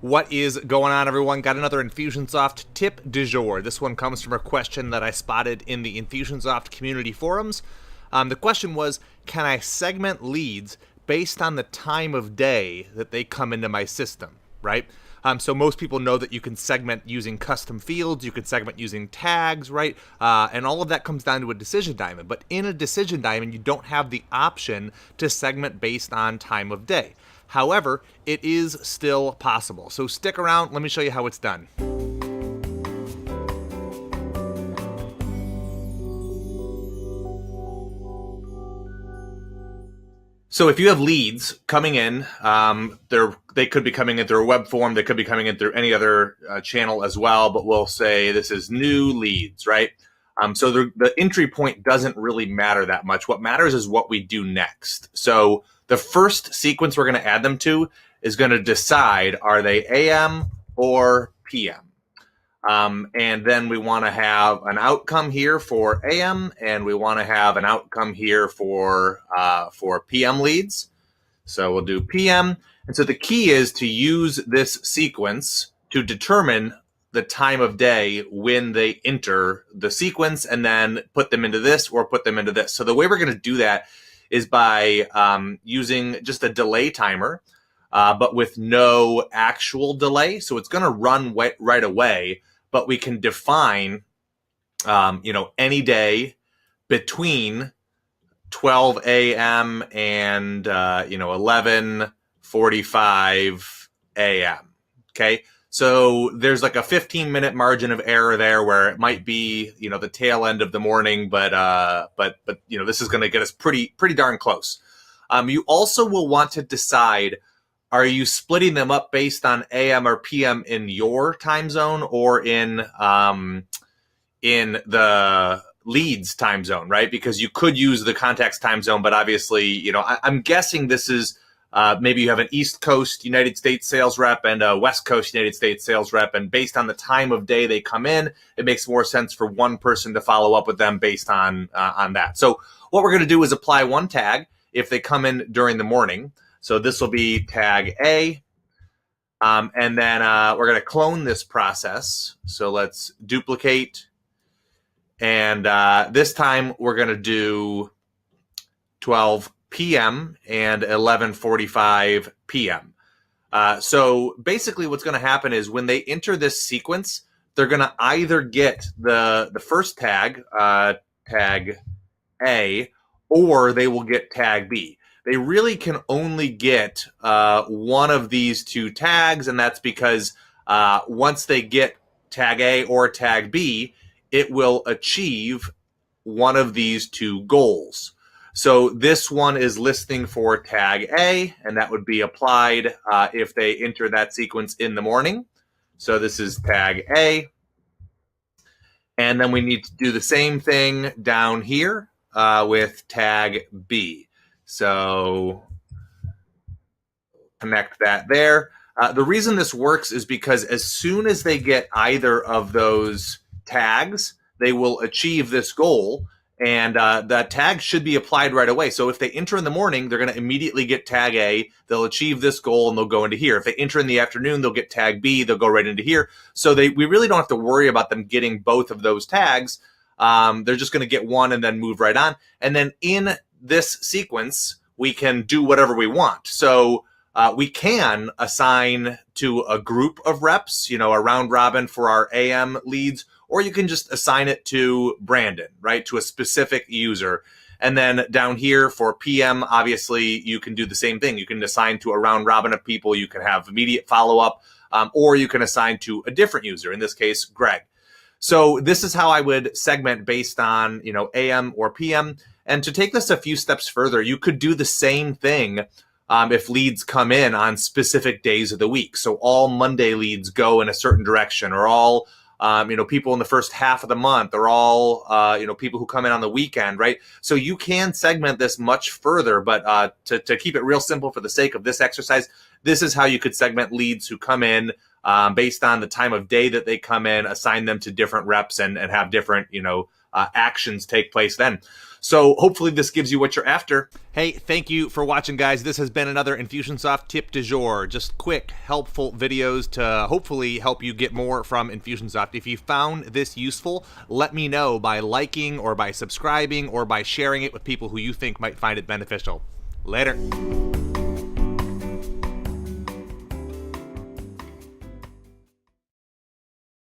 What is going on, everyone? Got another Infusionsoft tip du jour. This one comes from a question that I spotted in the Infusionsoft community forums. The question was, can I segment leads based on the time of day that they come into my system, right? So most people know that you can segment using custom fields, you can segment using tags, right? And all of that comes down to a decision diamond. But in a decision diamond, you don't have the option to segment based on time of day. However, it is still possible. So stick around, let me show you how it's done. So if you have leads coming in, they could be coming in through a web form, they could be coming in through any other channel as well, but we'll say this is new leads, right? So the entry point doesn't really matter that much. What matters is what we do next. So the first sequence we're going to add them to is going to decide, are they AM or PM? And then we want to have an outcome here for AM, and we want to have an outcome here for PM leads. So we'll do PM. And so the key is to use this sequence to determine the time of day when they enter the sequence and then put them into this or put them into this. So the way we're going to do that is by using just a delay timer, but with no actual delay. So it's going to run right away, but we can define, any day between 12 a.m. and 11:45 a.m. Okay. So there's like a 15-minute margin of error there where it might be, the tail end of the morning, but this is going to get us pretty darn close. You also will want to decide, are you splitting them up based on AM or PM in your time zone or in the leads time zone, right? Because you could use the contacts time zone, but obviously, I'm guessing this is maybe you have an East Coast United States sales rep and a West Coast United States sales rep, and based on the time of day they come in, it makes more sense for one person to follow up with them based on that. So what we're going to do is apply one tag if they come in during the morning. So this will be tag A, and then we're going to clone this process. So let's duplicate, and this time we're going to do 12 p.m. and 11:45 p.m. So basically what's going to happen is when they enter this sequence, they're going to either get the first tag, tag A, or they will get tag B. They really can only get one of these two tags, and that's because once they get tag A or tag B, it will achieve one of these two goals. So this one is listing for tag A, and that would be applied if they enter that sequence in the morning. So this is tag A. And then we need to do the same thing down here with tag B. So connect that there. The reason this works is because as soon as they get either of those tags, they will achieve this goal. And that tag should be applied right away. So if they enter in the morning, they're going to immediately get tag A. They'll achieve this goal and they'll go into here. If they enter in the afternoon, they'll get tag B. They'll go right into here. So we really don't have to worry about them getting both of those tags. They're just going to get one and then move right on. And then in this sequence, we can do whatever we want. So we can assign to a group of reps, a round robin for our AM leads, or you can just assign it to Brandon, right, to a specific user. And then down here for PM, obviously, you can do the same thing. You can assign to a round robin of people. You can have immediate follow-up, or you can assign to a different user, in this case, Greg. So this is how I would segment based on, AM or PM. And to take this a few steps further, you could do the same thing if leads come in on specific days of the week. So all Monday leads go in a certain direction, or all people in the first half of the month, or all, people who come in on the weekend, right? So you can segment this much further, but to keep it real simple for the sake of this exercise, this is how you could segment leads who come in based on the time of day that they come in, assign them to different reps and have different, actions take place then. So hopefully this gives you what you're after. Hey, thank you for watching, guys. This has been another Infusionsoft tip du jour. Just quick, helpful videos to hopefully help you get more from Infusionsoft. If you found this useful, let me know by liking or by subscribing or by sharing it with people who you think might find it beneficial. Later.